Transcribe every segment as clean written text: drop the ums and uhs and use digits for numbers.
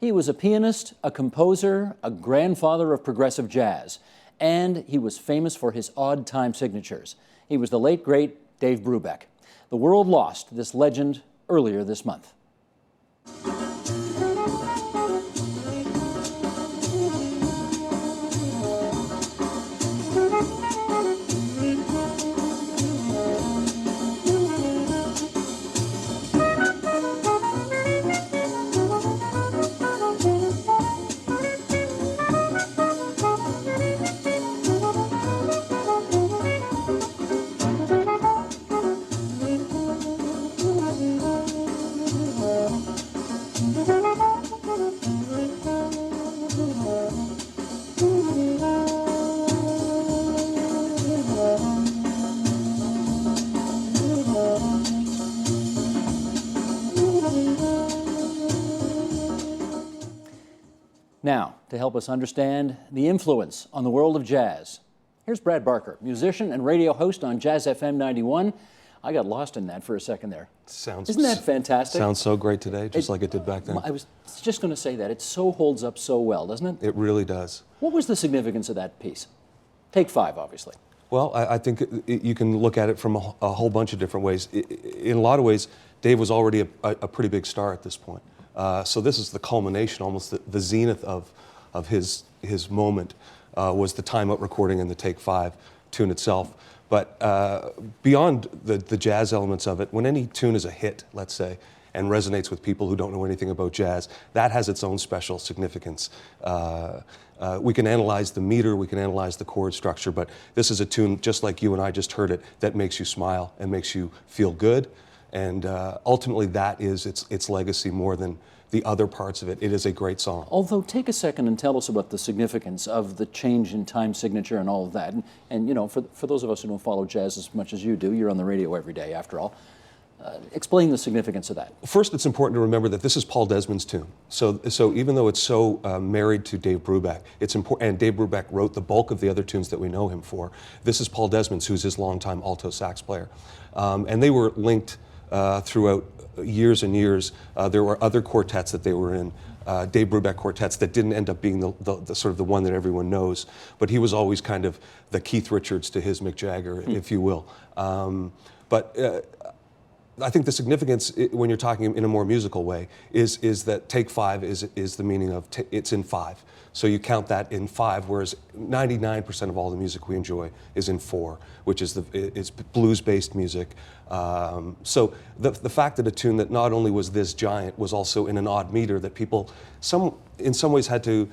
He was a pianist, a composer, a grandfather of progressive jazz, and he was famous for his odd time signatures. He was the late, great Dave Brubeck. The world lost this legend earlier this month. Now, to help us understand the influence on the world of jazz, here's Brad Barker, musician and radio host on Jazz FM 91. I got lost in that for a second there. Isn't that fantastic? Sounds so great today, just like it did back then. I was just going to say that. It so holds up so well, doesn't it? It really does. What was the significance of that piece? Take 5, obviously. Well, I think you can look at it from a whole bunch of different ways. In a lot of ways, Dave was already a pretty big star at this point. So this is the culmination, almost the zenith of his moment, was the Time Out recording and the Take 5 tune itself. But beyond the jazz elements of it, when any tune is a hit, let's say, and resonates with people who don't know anything about jazz, that has its own special significance. We can analyze the meter, we can analyze the chord structure, but this is a tune, just like you and I just heard it, that makes you smile and makes you feel good. And ultimately, that is its legacy more than the other parts of it. It is a great song. Although, take a second and tell us about the significance of the change in time signature and all of that. And you know, for those of us who don't follow jazz as much as you do, you're on the radio every day, after all. Explain the significance of that. First, it's important to remember that this is Paul Desmond's tune. So even though it's so married to Dave Brubeck, it's important, and Dave Brubeck wrote the bulk of the other tunes that we know him for. This is Paul Desmond's, who's his longtime alto sax player. And they were linked throughout years and years. There were other quartets that they were in, Dave Brubeck quartets, that didn't end up being the sort of the one that everyone knows. But he was always kind of the Keith Richards to his Mick Jagger, if you will. I think the significance, when you're talking in a more musical way, is that Take 5 is the meaning of it's in 5. So you count that in 5, whereas 99% of all the music we enjoy is in 4, which is it's blues-based music. So the fact that a tune that not only was this giant was also in an odd meter that people in some ways had to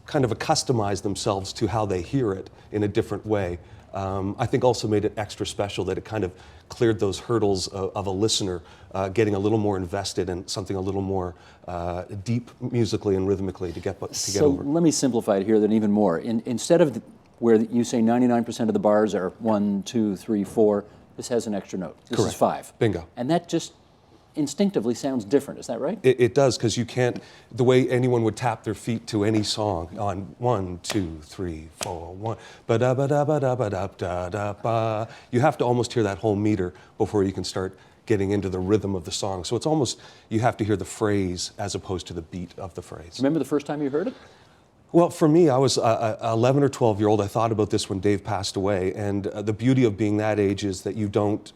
kind of accustomize themselves to how they hear it in a different way. I think also made it extra special that it kind of cleared those hurdles of a listener getting a little more invested in something a little more deep musically and rhythmically to get over. So let me simplify it here then even more. Instead of where you say 99% of the bars are 1, 2, 3, 4, this has an extra note. This Correct. is 5. Bingo. And that just instinctively sounds different, is that right? It does, because you can't, the way anyone would tap their feet to any song on 1, 2, 3, 4, 1, ba-da-ba-da-ba-da-ba-da-ba-da-ba. You have to almost hear that whole meter before you can start getting into the rhythm of the song. So it's almost, you have to hear the phrase as opposed to the beat of the phrase. Remember the first time you heard it? Well, for me, I was 11 or 12-year-old. I thought about this when Dave passed away, and the beauty of being that age is that you don't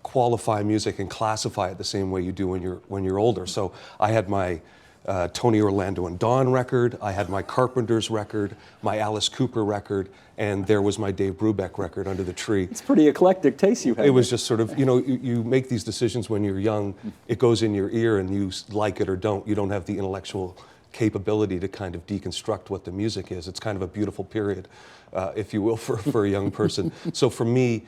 qualify music and classify it the same way you do when you're older. So I had my Tony Orlando and Dawn record, I had my Carpenters record, my Alice Cooper record, and there was my Dave Brubeck record under the tree. It's pretty eclectic taste you have. It was just sort of, you make these decisions when you're young. It goes in your ear and you like it or don't. You don't have the intellectual capability to kind of deconstruct what the music is. It's kind of a beautiful period, if you will, for a young person. So for me,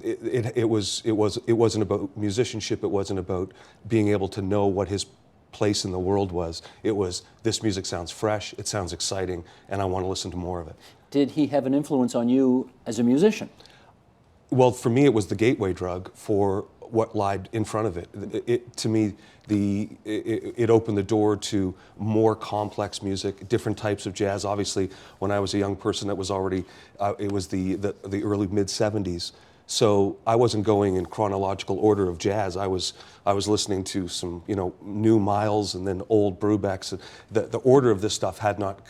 it wasn't about musicianship. It wasn't about being able to know what his place in the world was. It was, this music sounds fresh, it sounds exciting, and I want to listen to more of it. Did he have an influence on you as a musician? Well, for me, it was the gateway drug for what lied in front of it. To me, it opened the door to more complex music, different types of jazz. Obviously, when I was a young person, that was already, it was the early mid-'70s. So I wasn't going in chronological order of jazz. I was listening to some, you know, new Miles and then old Brubecks. The order of this stuff had not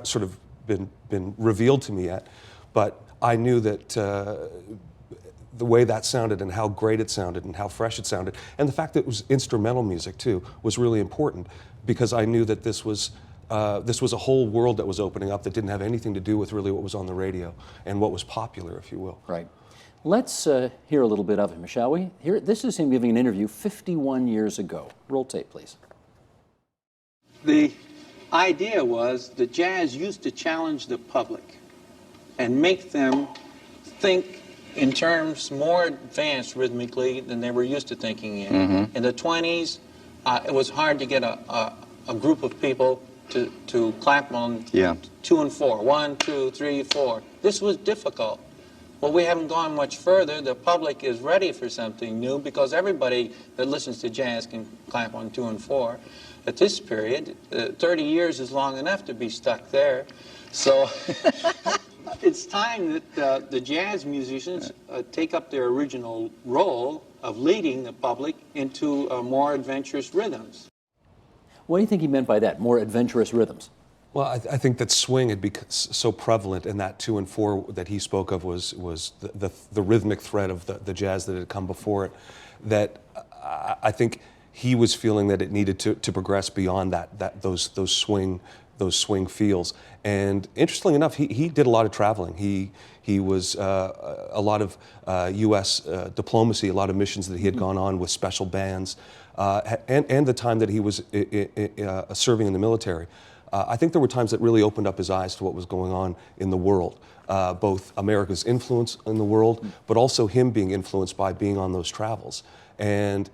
sort of been revealed to me yet, but I knew that the way that sounded and how great it sounded and how fresh it sounded, and the fact that it was instrumental music too, was really important, because I knew that this was a whole world that was opening up that didn't have anything to do with really what was on the radio and what was popular, if you will. Right. Let's hear a little bit of him, shall we? This is him giving an interview 51 years ago. Roll tape, please. The idea was that jazz used to challenge the public and make them think in terms more advanced rhythmically than they were used to thinking in. Mm-hmm. In the 20s, it was hard to get a group of people to clap on 2 and 4, 1, 2, 3, 4. This was difficult. Well, we haven't gone much further. The public is ready for something new because everybody that listens to jazz can clap on 2 and 4. At this period, 30 years is long enough to be stuck there. So it's time that the jazz musicians take up their original role of leading the public into more adventurous rhythms. What do you think he meant by that, more adventurous rhythms? Well, I think that swing had become so prevalent, and that 2 and 4 that he spoke of was the rhythmic thread of the jazz that had come before it, that I think he was feeling that it needed to progress beyond those swing feels. And interestingly enough, he did a lot of traveling. He was a lot of U.S. diplomacy, a lot of missions that he had gone on with special bands, and the time that he was serving in the military. I think there were times that really opened up his eyes to what was going on in the world, both America's influence in the world, but also him being influenced by being on those travels. And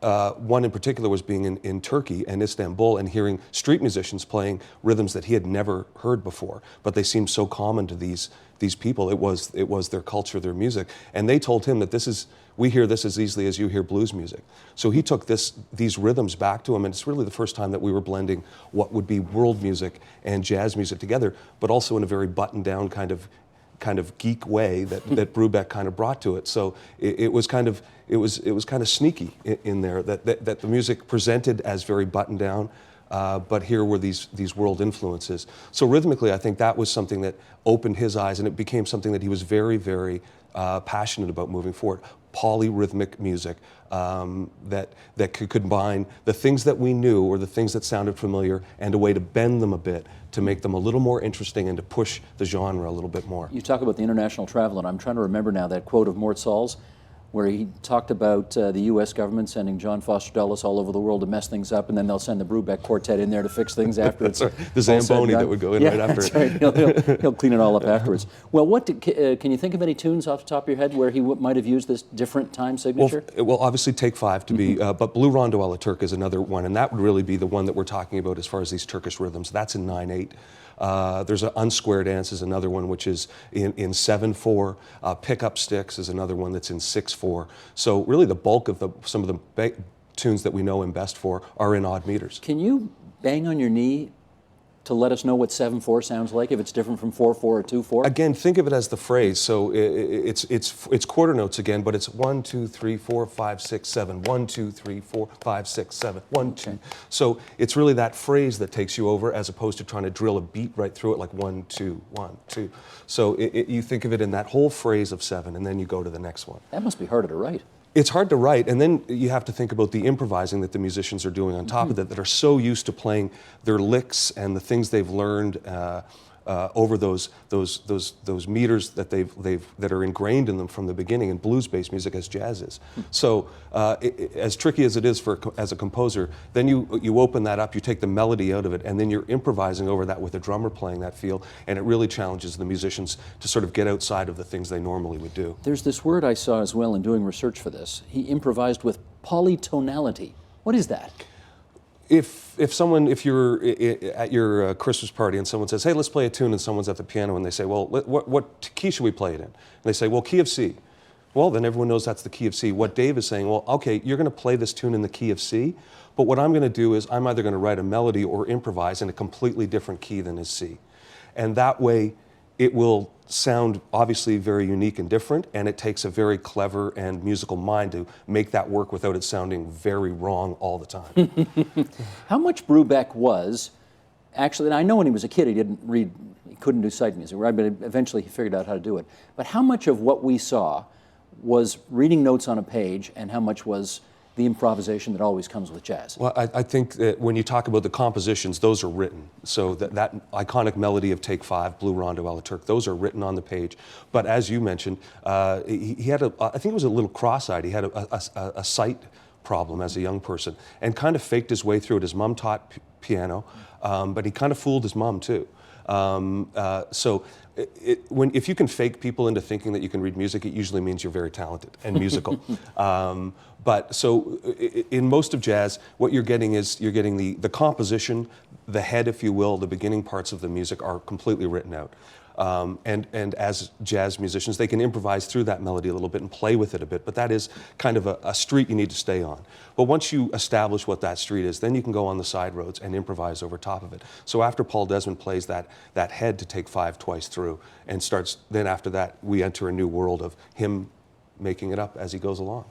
one in particular was being in Turkey and Istanbul and hearing street musicians playing rhythms that he had never heard before, but they seemed so common to these people. It was their culture, their music, and they told him that we hear this as easily as you hear blues music. So he took these rhythms back to him, and it's really the first time that we were blending what would be world music and jazz music together, but also in a very buttoned down kind of geek way that Brubeck kind of brought to it. So it was kind of sneaky in there that the music presented as very buttoned down, but here were these world influences. So rhythmically, I think that was something that opened his eyes, and it became something that he was very, very passionate about moving forward. Polyrhythmic music that could combine the things that we knew or the things that sounded familiar and a way to bend them a bit to make them a little more interesting and to push the genre a little bit more. You talk about the international travel, and I'm trying to remember now that quote of Mort Saul's where he talked about the U.S. government sending John Foster Dulles all over the world to mess things up, and then they'll send the Brubeck Quartet in there to fix things after it's right. The Zamboni that would go in right after it. Right. He'll clean it all up afterwards. Well, can you think of any tunes off the top of your head where he might have used this different time signature? Well, obviously Take 5 to be, but Blue Rondo a la Turk is another one, and that would really be the one that we're talking about as far as these Turkish rhythms. That's in 9/8. There's an Unsquare Dance is another one, which is in 7/4. Pick Up Sticks is another one that's in 6/4. So really the bulk of some of the tunes that we know him best for are in odd meters. Can you bang on your knee to let us know what 7/4 sounds like, if it's different from 4/4 or 2/4? Again, think of it as the phrase. So it's quarter notes again, but it's 1, 2, 3, 4, 5, 6, 7. 1, 2, 3, 4, 5, 6, 7. 1, 2. So it's really that phrase that takes you over, as opposed to trying to drill a beat right through it, like 1, 2, 1, 2. So you think of it in that whole phrase of 7, and then you go to the next one. That must be harder to write. It's hard to write, and then you have to think about the improvising that the musicians are doing on top of that are so used to playing their licks and the things they've learned over those meters that are ingrained in them from the beginning in blues-based music, as jazz is. So as tricky as it is as a composer, then you open that up, you take the melody out of it, and then you're improvising over that with a drummer playing that feel, and it really challenges the musicians to sort of get outside of the things they normally would do. There's this word I saw as well in doing research for this. He improvised with polytonality. What is that? If you're at your Christmas party and someone says, hey, let's play a tune, and someone's at the piano and they say, well, what key should we play it in? And they say, well, key of C. Well, then everyone knows that's the key of C. What Dave is saying, well, okay, you're going to play this tune in the key of C, but what I'm going to do is I'm either going to write a melody or improvise in a completely different key than is C. And that way, it will sound obviously very unique and different, and it takes a very clever and musical mind to make that work without it sounding very wrong all the time. How much Brubeck was actually, and I know when he was a kid he didn't read, he couldn't do sight music, right? But eventually he figured out how to do it. But how much of what we saw was reading notes on a page, and how much was the improvisation that always comes with jazz? Well, I think that when you talk about the compositions, those are written. So that iconic melody of Take 5, Blue Rondo a la Turk, those are written on the page. But as you mentioned, he had I think it was a little cross-eyed. He had a sight problem as a young person, and kind of faked his way through it. His mom taught piano, but he kind of fooled his mom too. If you can fake people into thinking that you can read music, it usually means you're very talented and musical. In most of jazz, what you're getting is you're getting the composition, the head, if you will, the beginning parts of the music are completely written out. And as jazz musicians, they can improvise through that melody a little bit and play with it a bit, but that is kind of a street you need to stay on. But once you establish what that street is, then you can go on the side roads and improvise over top of it. So after Paul Desmond plays that head to Take 5 twice through and starts, then after that, we enter a new world of him making it up as he goes along.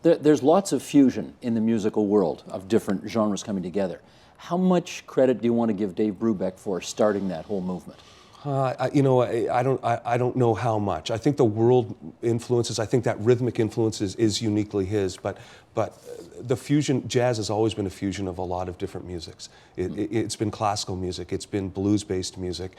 There's lots of fusion in the musical world of different genres coming together. How much credit do you want to give Dave Brubeck for starting that whole movement? I don't know how much. I think the world influences. I think that rhythmic influence is uniquely his. But the fusion, jazz has always been a fusion of a lot of different musics. It's been classical music. It's been blues-based music.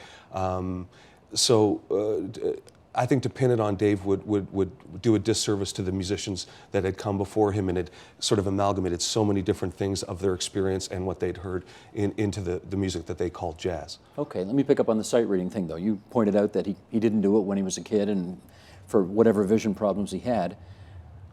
I think to pin it on Dave would do a disservice to the musicians that had come before him and had sort of amalgamated so many different things of their experience and what they'd heard into the music that they called jazz. Okay, let me pick up on the sight reading thing though. You pointed out that he didn't do it when he was a kid and for whatever vision problems he had.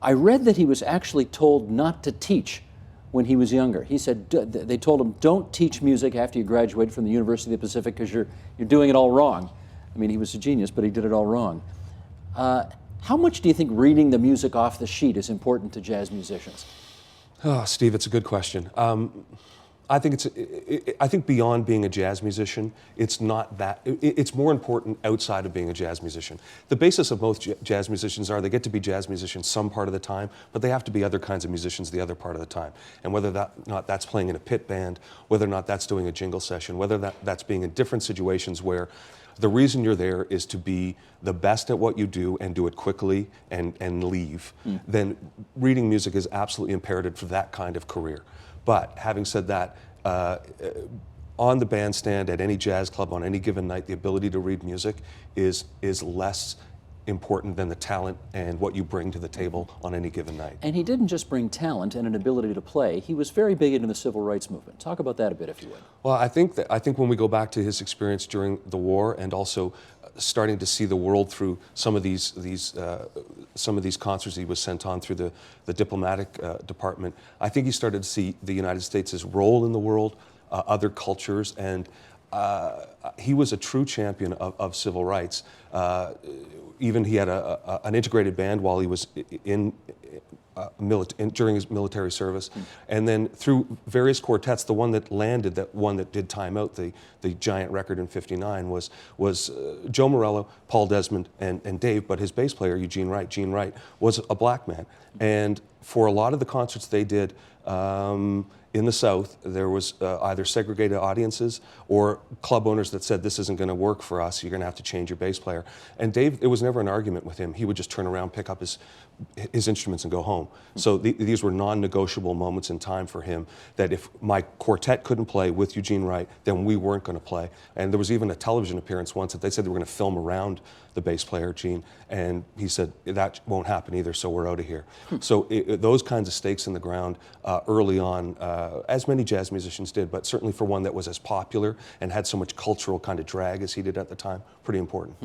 I read that he was actually told not to teach when he was younger. He said they told him, don't teach music after you graduate from the University of the Pacific because you're doing it all wrong. I mean, he was a genius, but he did it all wrong. How much do you think reading the music off the sheet is important to jazz musicians? Oh, Steve, it's a good question. I think beyond being a jazz musician, it's not that. It's more important outside of being a jazz musician. The basis of most jazz musicians are they get to be jazz musicians some part of the time, but they have to be other kinds of musicians the other part of the time. And whether or not that's playing in a pit band, whether or not that's doing a jingle session, whether that's being in different situations where the reason you're there is to be the best at what you do and do it quickly and leave, then reading music is absolutely imperative for that kind of career. But having said that, on the bandstand, at any jazz club, on any given night, the ability to read music is less important than the talent and what you bring to the table on any given night. And he didn't just bring talent and an ability to play. He was very big into the civil rights movement. Talk about that a bit, if you would. Well, I think when we go back to his experience during the war and also starting to see the world through some of these concerts he was sent on through the diplomatic department, I think he started to see the United States' role in the world, other cultures, and he was a true champion of civil rights. Even he had an integrated band while he was during his military service, and then through various quartets, the one that landed, that one that did Time Out, the giant record in '59, was Joe Morello, Paul Desmond, and Dave. But his bass player Gene Wright was a black man, and for a lot of the concerts they did in the South, there was either segregated audiences or club owners that said, this isn't going to work for us, you're going to have to change your bass player. And Dave, it was never an argument with him. He would just turn around, pick up his instruments and go home. So these were non-negotiable moments in time for him, that if my quartet couldn't play with Eugene Wright, then we weren't going to play. And there was even a television appearance once that they said they were going to film around the bass player, Gene, and he said, that won't happen either, so we're out of here. So those kinds of stakes in the ground early on, as many jazz musicians did, but certainly for one that was as popular and had so much cultural kind of drag as he did at the time, pretty important.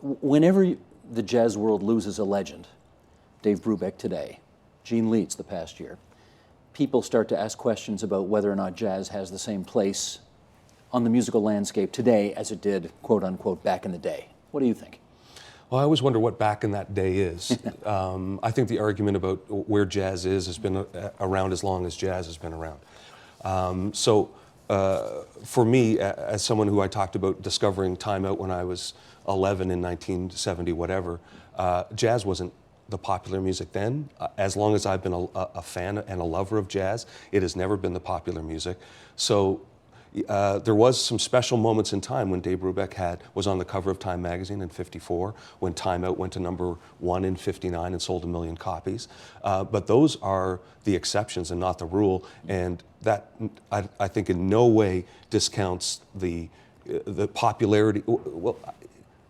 Whenever the jazz world loses a legend, Dave Brubeck today, Gene Leeds the past year, people start to ask questions about whether or not jazz has the same place on the musical landscape today as it did, quote unquote, back in the day. What do you think? Well, I always wonder what back in that day is. I think the argument about where jazz is has been around as long as jazz has been around. For me, as someone who I talked about discovering Time Out when I was 11 in 1970, whatever, jazz wasn't the popular music then. As long as I've been a fan and a lover of jazz, it has never been the popular music. So there was some special moments in time when Dave Brubeck was on the cover of Time magazine in '54, when Time Out went to #1 in '59 and sold 1 million copies. But those are the exceptions and not the rule, and that I think in no way discounts the popularity. Well,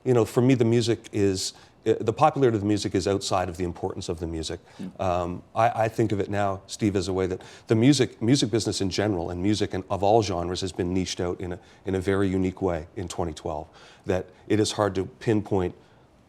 you know, for me, the popularity of the music is outside of the importance of the music. I think of it now, Steve, as a way that the music business in general and music of all genres has been niched out in a very unique way in 2012. That it is hard to pinpoint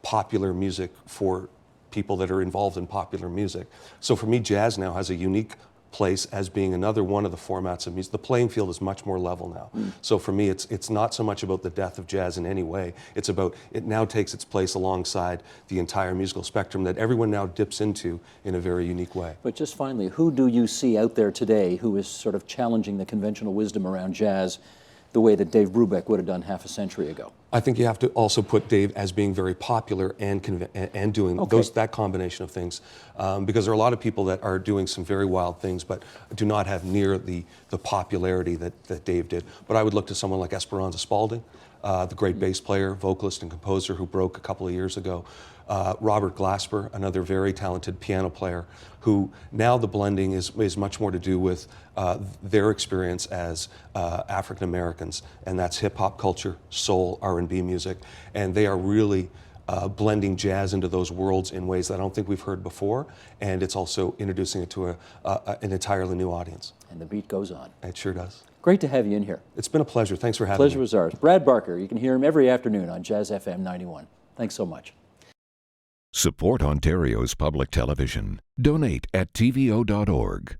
popular music for people that are involved in popular music. So for me, jazz now has a unique place as being another one of the formats of music. The playing field is much more level now. So for me, it's not so much about the death of jazz in any way. It's about it now takes its place alongside the entire musical spectrum that everyone now dips into in a very unique way. But just finally, who do you see out there today who is sort of challenging the conventional wisdom around jazz the way that Dave Brubeck would have done half a century ago? I think you have to also put Dave as being very popular and doing that combination of things, because there are a lot of people that are doing some very wild things, but do not have near the popularity that Dave did. But I would look to someone like Esperanza Spalding, the great bass player, vocalist, and composer who broke a couple of years ago. Robert Glasper, another very talented piano player, who now the blending is much more to do with their experience as African Americans, and that's hip hop culture, soul, R&B music, and they are really blending jazz into those worlds in ways that I don't think we've heard before, and it's also introducing it to an entirely new audience. And the beat goes on. It sure does. Great to have you in here. It's been a pleasure. Thanks for having me. Pleasure was ours. Brad Barker, you can hear him every afternoon on Jazz FM 91. Thanks so much. Support Ontario's public television. Donate at tvo.org.